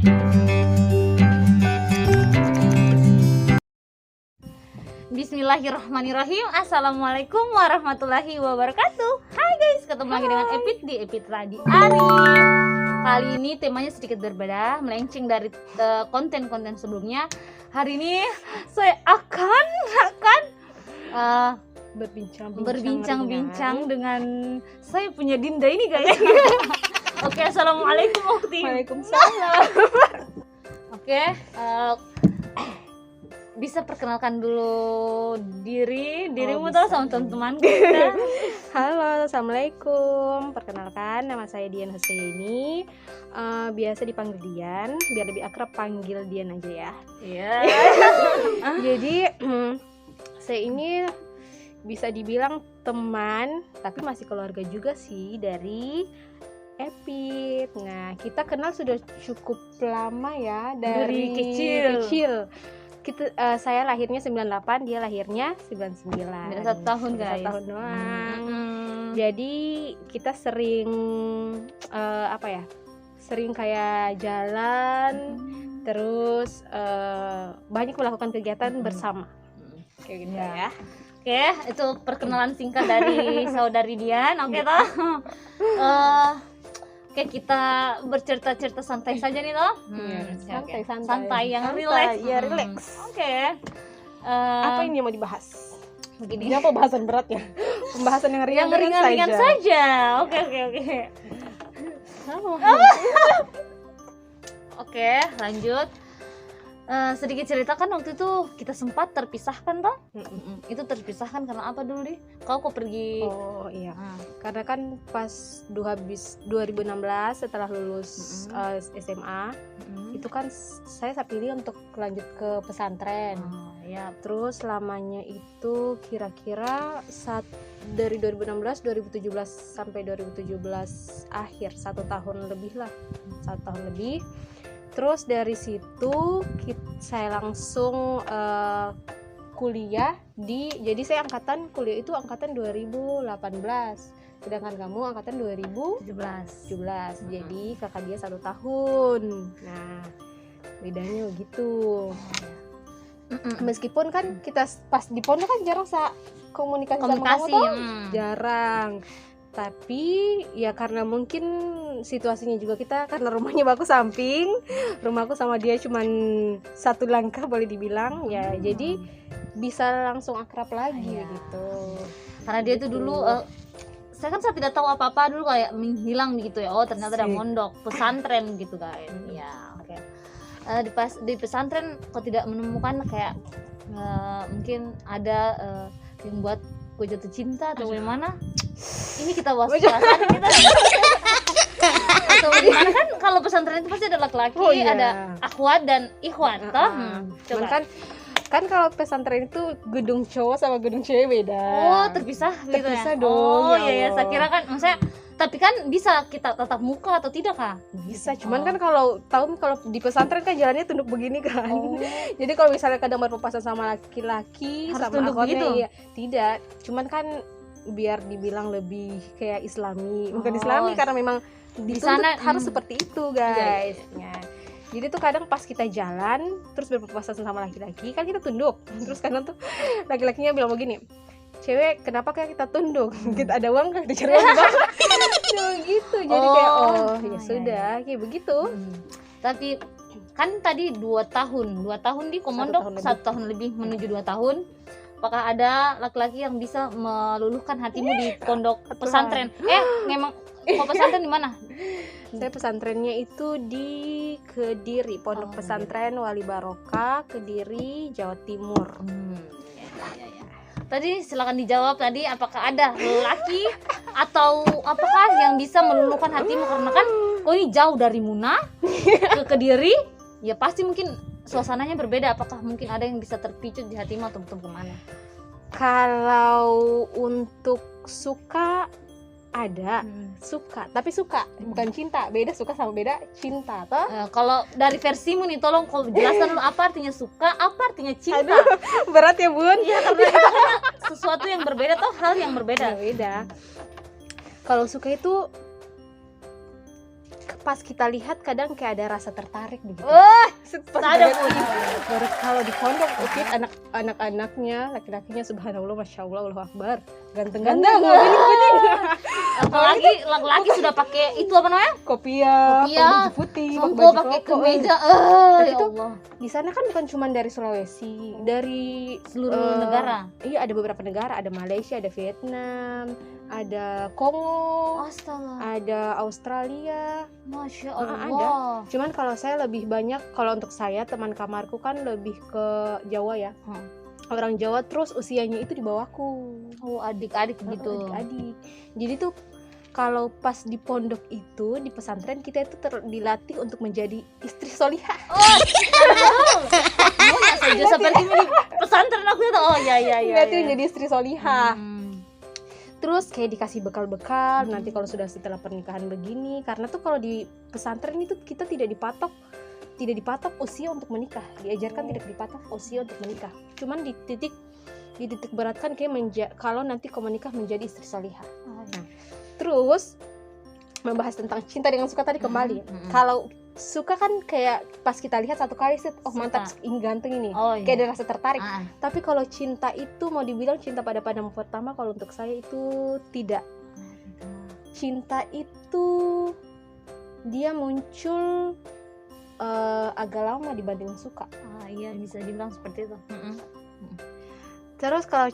Bismillahirrahmanirrahim. Assalamualaikum warahmatullahi wabarakatuh. Hai guys, ketemu lagi dengan Epit di Epit Radi Arif. Kali ini temanya sedikit berbeda, melenceng dari konten-konten sebelumnya. Hari ini saya akan berbincang-bincang dengan saya punya Dinda ini guys. Oke, assalamualaikum Ukti. Waalaikumsalam. Oke, bisa perkenalkan dulu dirimu tuh sama teman-teman kita. Halo, assalamualaikum. Perkenalkan, nama saya Dian Husaini. Biasa dipanggil Dian, biar lebih akrab panggil Dian aja ya. Iya. Jadi saya ini bisa dibilang teman, tapi masih keluarga juga sih dari Epit. Nah, kita kenal sudah cukup lama ya, dari kecil. Saya lahirnya 98, dia lahirnya 99. Beda 1 tahun guys. 1 tahun doang. Jadi kita sering sering kayak jalan, terus banyak melakukan kegiatan bersama. Kayak gitu ya. Oke, itu perkenalan singkat dari saudari Dian. Oke toh. Oke, kita bercerita-cerita santai saja nih toh. Santai yang relax. Ya, relax. Oke. Apa ini yang mau dibahas? Begini. Ini apa bahasan beratnya? Pembahasan yang Ringan-ringan saja. Oke. Oke, lanjut. Sedikit cerita kan waktu itu kita sempat terpisahkan toh. Itu terpisahkan karena apa dulu deh? Kau kok pergi? Oh iya. Karena kan pas habis 2016 setelah lulus SMA, itu kan saya pilih untuk lanjut ke pesantren. Ya. Terus lamanya itu kira-kira dari 2016 2017 sampai 2017 akhir, 1 tahun lebih lah. 1 tahun lebih. Terus dari situ saya langsung kuliah jadi saya kuliah itu angkatan 2018, sedangkan kamu angkatan 2017. Jadi kakak dia 1 tahun. Nah, bedanya begitu. Meskipun kan kita pas di pondok kan jarang komunikasi sama kamu tuh, jarang. Tapi ya karena mungkin situasinya juga kita karena rumahnya baku samping, rumahku sama dia cuman 1 langkah boleh dibilang ya, jadi bisa langsung akrab lagi gitu. Karena dia itu dulu saya tidak tahu apa-apa dulu, kayak menghilang gitu ya. Oh, ternyata ada mondok pesantren gitu kan. Ya, oke. Di pesantren kok tidak menemukan kayak mungkin ada yang buat gue jatuh cinta atau gimana? Ini kita bahas perasaan kita. Atau gimana kan kalau pesantren itu pasti ada laki-laki, ada akhwat dan ikhwan toh. Coba kan kalau pesantren itu gedung cowok sama gedung cewek beda. Oh, terpisah gitu ya. Terpisah dong. Oh iya, saya kira kan maksudnya, tapi kan bisa kita tatap muka atau tidak kah? Bisa, cuman kan kalau di pesantren kan jalannya tunduk begini kan. Jadi kalau misalnya kadang berpapasan sama laki-laki harus sama akhwatnya gitu? Ya tidak. Cuman kan biar dibilang lebih kayak Islami, bukan Islami karena memang di sana harus seperti itu guys. Ya. Jadi tuh kadang pas kita jalan terus berpapasan sama laki-laki kan kita tunduk. Terus kadang tuh laki-lakinya bilang begini, cewek kenapa kayak kita tunduk? Kita ada uang kan, kita cari uang gitu. Jadi kayak ya sudah kayak begitu. Tapi kan tadi 2 tahun di komando, 1 tahun lebih menuju 2 tahun. Apakah ada laki-laki yang bisa meluluhkan hatimu di pondok pesantren? Memang kok pesantren di mana? Saya pesantrennya itu di Kediri, Pondok Pesantren Wali Barokah, Kediri, Jawa Timur. Ya. Tadi silakan dijawab tadi, apakah ada laki atau apakah yang bisa meluluhkan hatimu, karena kan kok ini jauh dari Muna ke Kediri, ya pasti mungkin suasananya berbeda. Apakah mungkin ada yang bisa terpicu di hatimu atau kemana? Kalau untuk suka ada, tapi suka bukan cinta. Beda suka sama beda cinta toh. Kalau dari versimu nih, tolong kau jelaskan dulu apa artinya suka, apa artinya cinta. Aduh, berat ya bun. Iya, karena itu kan sesuatu yang berbeda toh, hal yang berbeda. Kalau suka itu pas kita lihat kadang kayak ada rasa tertarik begitu. Ada Baru kalau di pondok anak-anaknya, laki-lakinya subhanallah, masya Allah, Allahu Akbar, ganteng-ganteng, bening-bening. apalagi laki-laki sudah pakai itu apa namanya? Kopiah, Kopiah, baju putih, Songko pakai koko. kemeja. Tapi Ya tuh, Allah. Di sana kan bukan cuma dari Sulawesi, dari Seluruh negara. Iya, ada beberapa negara, ada Malaysia, ada Vietnam, ada Kongo, Astaga. ada Australia. Masya ada. Allah. Cuman kalau saya lebih banyak, kalau untuk saya teman kamarku kan lebih ke Jawa ya. Orang Jawa, terus usianya itu di bawahku. Oh, adik-adik gitu. Adik-adik. Jadi tuh kalau pas di pondok itu, di pesantren, kita itu dilatih untuk menjadi istri solihah. Maunya saja seperti ini pesantren aku itu. Oh ya. Dilatih menjadi istri solihah. Hmm. Terus kayak dikasih bekal-bekal nanti kalau sudah setelah pernikahan begini. Karena tuh kalau di pesantren itu kita tidak dipatok usia untuk menikah. Diajarkan tidak dipatok usia untuk menikah. Cuman dititik beratkan kayak kalau nanti kau menikah menjadi istri solihah. Nah, terus membahas tentang cinta dengan suka tadi kembali. Kalau suka kan kayak pas kita lihat satu kali set, oh mantap, ini ganteng ini. Oh, iya. Kayak ada rasa tertarik. Ah. Tapi kalau cinta itu mau dibilang cinta pada pandangan pertama, kalau untuk saya itu tidak. Cinta itu dia muncul agak lama dibanding suka. Iya, bisa dibilang seperti itu. Terus kalau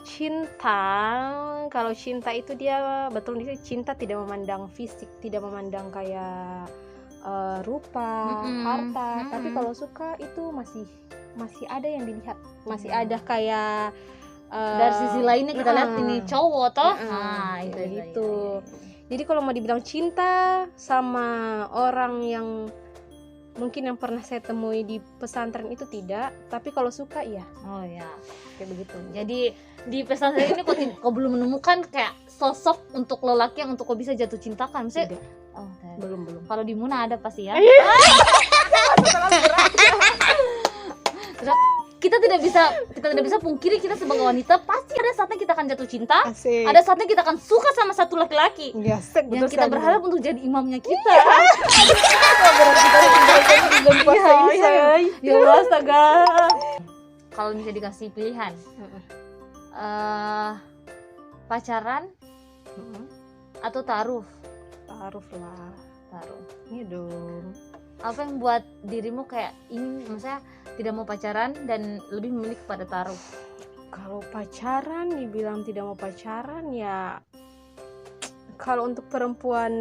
cinta itu dia betul nih, cinta tidak memandang fisik, tidak memandang kayak rupa, harta. Tapi kalau suka itu masih ada yang dilihat, masih ada kayak dari sisi lainnya kita lihat ini cowok toh. Itu. Iya. Jadi kalau mau dibilang cinta sama orang yang mungkin yang pernah saya temui di pesantren itu tidak, tapi kalau suka iya. Oh ya, kayak begitu. Jadi di pesantren ini kok belum menemukan kayak sosok untuk lelaki yang untuk kau bisa jatuh cintakan, maksudnya? Tidak. Oh, belum. Kalau di Muna ada pasti ya. Kita tidak bisa pungkiri, kita sebagai wanita pasti ada saatnya kita akan jatuh cinta. Asik. Ada saatnya kita akan suka sama satu laki-laki. Ya, yang kita berharap untuk jadi imamnya kita. Ya astaga. Kalau bisa dikasih pilihan, pacaran atau taruh? Taruh lah. Taruh. Iya dong. Apa yang buat dirimu kayak ini, maksudnya tidak mau pacaran dan lebih memilih kepada taruh? Kalau pacaran dibilang tidak mau pacaran ya, kalau untuk perempuan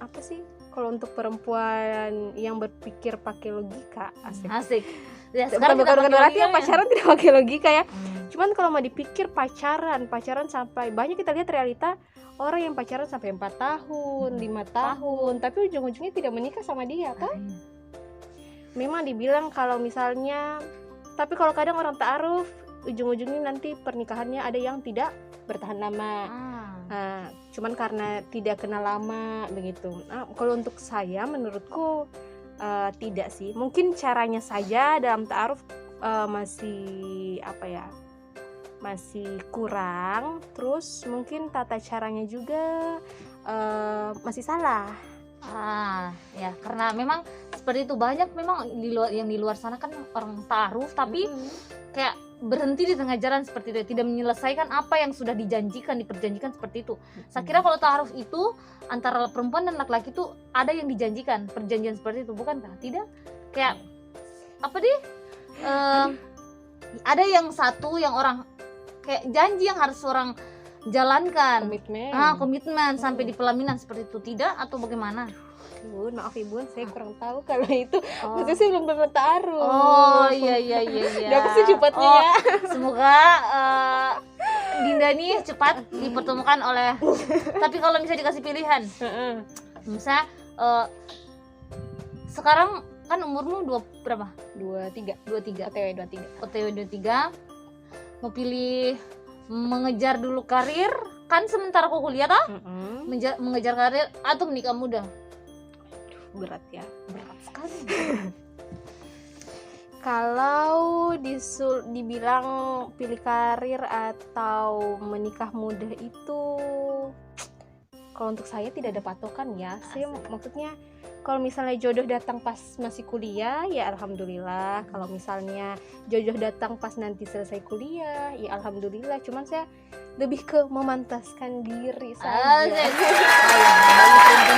apa sih? Kalau untuk perempuan yang berpikir pakai logika, asik. Ya, bukan berarti yang pacaran tidak pakai logika ya. Cuman kalau mau dipikir pacaran sampai banyak kita lihat realita orang yang pacaran sampai 4 tahun, 5 tahun, tapi ujung-ujungnya tidak menikah sama dia, kan? Memang dibilang kalau misalnya, tapi kalau kadang orang ta'aruf, ujung-ujungnya nanti pernikahannya ada yang tidak bertahan lama. Nah, cuman karena tidak kenal lama begitu. Nah, kalau untuk saya, menurutku tidak sih. Mungkin caranya saja dalam ta'aruf masih masih kurang, terus mungkin tata caranya juga masih salah. Ya karena memang seperti itu, banyak memang di luar sana kan orang ta'aruf tapi kayak berhenti di tengah jalan seperti itu, tidak menyelesaikan apa yang sudah diperjanjikan seperti itu. Saya kira kalau ta'aruf itu antara perempuan dan laki-laki itu ada yang dijanjikan, perjanjian seperti itu, bukankah? Tidak, kayak apa deh? Ada yang satu yang orang kayak janji yang harus orang jalankan, komitmen sampai di pelaminan seperti itu, tidak atau bagaimana? Bun, maaf ibu, saya kurang tahu kalau itu. Maksudnya saya belum pernah taruh. Oh iya. Dapat secepatnya ya. Semoga Dinda nih cepat dipertemukan oleh. Tapi kalau bisa dikasih pilihan, misalnya sekarang kan umurmu berapa? 23. OTW 23. Mau pilih mengejar dulu karir kan sementara kau kuliah mengejar karir atau menikah muda? Berat sekali. Kalau dibilang pilih karir atau menikah muda itu, kalau untuk saya tidak ada patokan ya. Saya maksudnya Kalau misalnya jodoh datang pas masih kuliah, ya alhamdulillah. Kalau misalnya jodoh datang pas nanti selesai kuliah, ya alhamdulillah. Cuman saya lebih ke memantaskan diri saja.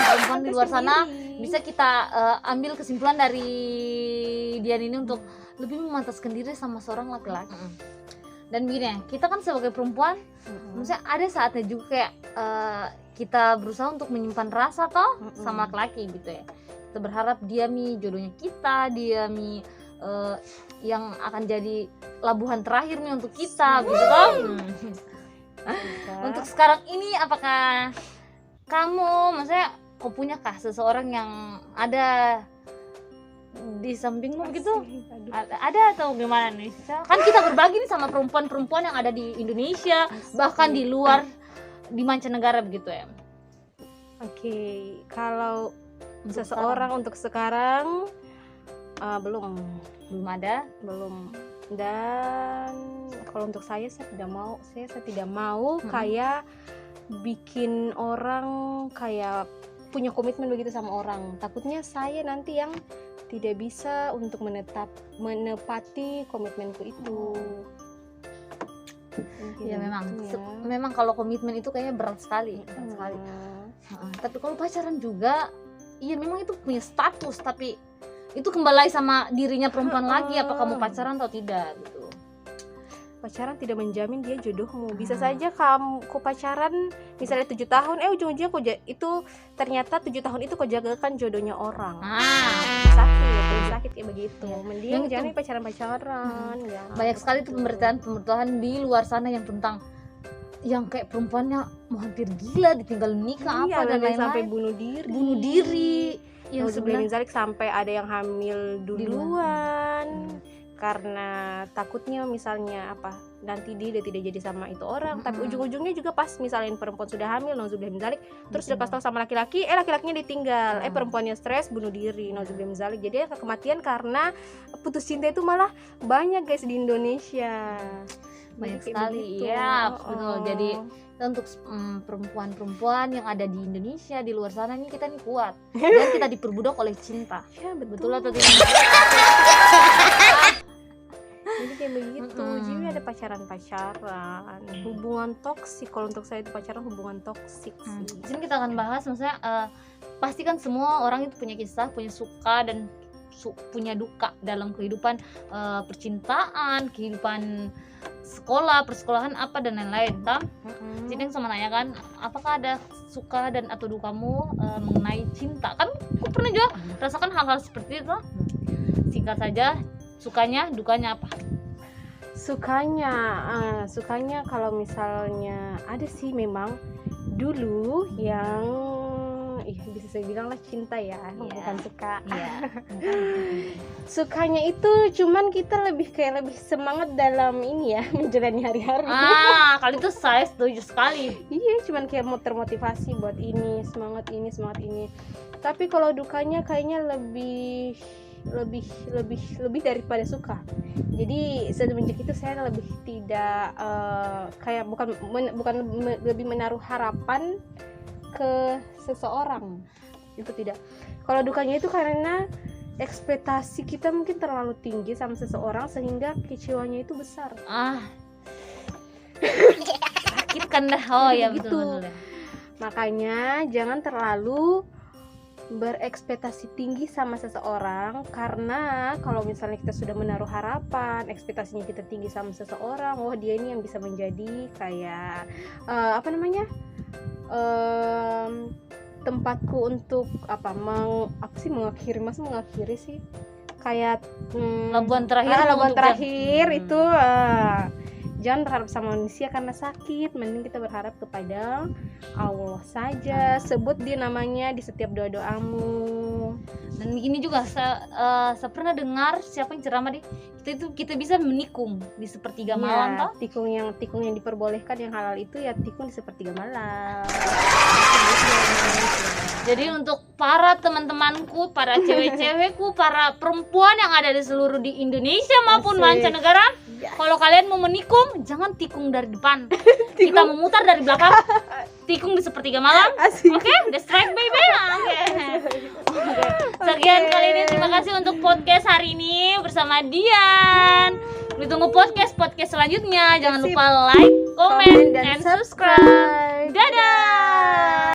Perempuan di luar sana bisa kita ambil kesimpulan dari Dian ini untuk lebih memantaskan diri sama seorang laki-laki. Dan begini ya, kita kan sebagai perempuan, maksudnya ada saatnya juga kayak kita berusaha untuk menyimpan rasa toh sama laki-laki gitu ya. Kita berharap dia jodohnya kita, dia yang akan jadi labuhan terakhir untuk kita gitu kan. Untuk sekarang ini apakah kamu, maksudnya kau punya kah seseorang yang ada di sampingmu gitu? Ada atau gimana nih? Kan kita berbagi nih sama perempuan-perempuan yang ada di Indonesia, bahkan di luar, di mancanegara begitu ya. Oke, kalau seseorang untuk sekarang belum ada. Dan kalau untuk saya tidak mau kayak bikin orang kayak punya komitmen begitu sama orang. Takutnya saya nanti yang tidak bisa untuk menepati komitmenku itu. Ya memang kalau komitmen itu kayaknya berat sekali. Tapi kalau pacaran juga, iya memang itu punya status, tapi itu kembali sama dirinya perempuan lagi, apakah mau pacaran atau tidak gitu. Pacaran tidak menjamin dia jodohmu. Bisa saja kamu pacaran misalnya 7 tahun, ujung-ujungnya itu ternyata 7 tahun itu kau jagakan jodohnya orang. Sakit kayak begitu. Mending jangan pacaran. Ya. Banyak sekali tuh pemberitaan di luar sana yang tentang yang kayak perempuannya mau hampir gila, ditinggal nikah dan lain-lain, sampai bunuh diri. Yang sebenarnya sampai ada yang hamil duluan. Karena takutnya misalnya nanti dia tidak jadi sama itu orang, tapi ujung-ujungnya juga pas misalnya perempuan sudah hamil, terus dia kasih tahu sama laki-laki, lakinya ditinggal, perempuannya stres bunuh diri, jadi kematian karena putus cinta itu malah banyak guys di Indonesia, banyak sekali ya. Betul. Jadi untuk perempuan-perempuan yang ada di Indonesia, di luar sana ini kita nih kuat dan kita diperbudak oleh cinta. Ya, betul atau tidak? Jadi kayak begitu. Jadi ada pacaran, hubungan toksik. Kalau untuk saya itu pacaran hubungan toksik sih. Di sini kita akan bahas, maksudnya pasti kan semua orang itu punya kisah, punya suka dan punya duka dalam kehidupan percintaan, kehidupan sekolah, persekolahan dan lain-lain kan. Jadi yang sama nanya kan, apakah ada suka dan atau dukamu mengenai cinta? Kan aku pernah juga rasakan hal-hal seperti itu. Singkat saja, sukanya, dukanya apa? Sukanya kalau misalnya ada sih memang dulu yang bisa saya bilang lah cinta ya, bukan suka. Sukanya itu cuman kita lebih semangat dalam menjalani hari-hari. Kali itu saya setuju sekali. Iya, cuman kayak mau termotivasi buat semangat ini. Tapi kalau dukanya kayaknya lebih daripada suka. Jadi semenjak itu saya lebih tidak kayak bukan lebih menaruh harapan ke seseorang, itu tidak. Kalau dukanya itu karena ekspektasi kita mungkin terlalu tinggi sama seseorang sehingga kecewanya itu besar. Sakit kan dah. Betul. Makanya jangan terlalu berekspektasi tinggi sama seseorang, karena kalau misalnya kita sudah menaruh harapan, ekspektasinya kita tinggi sama seseorang, dia ini yang bisa menjadi kayak tempatku untuk mengakhiri sih, kayak labuan terakhir itu. Jangan berharap sama manusia karena sakit, mending kita berharap kepada Allah saja. Sebut dia namanya di setiap doa-doamu. Dan begini juga, saya pernah dengar siapa yang ceramah kita bisa menikung di sepertiga malam toh? Tikung yang diperbolehkan, yang halal itu ya tikung di sepertiga malam. Jadi untuk para teman-temanku, para cewek-cewekku, para perempuan yang ada di seluruh di Indonesia maupun mancanegara, Kalau kalian mau menikung, jangan tikung dari depan. Kita memutar dari belakang. Tikung di sepertiga malam. Oke, the strike baby. Oke. Sekian kali ini, terima kasih untuk podcast hari ini bersama Dian. Ditunggu podcast selanjutnya. Jangan lupa like, comment, and subscribe.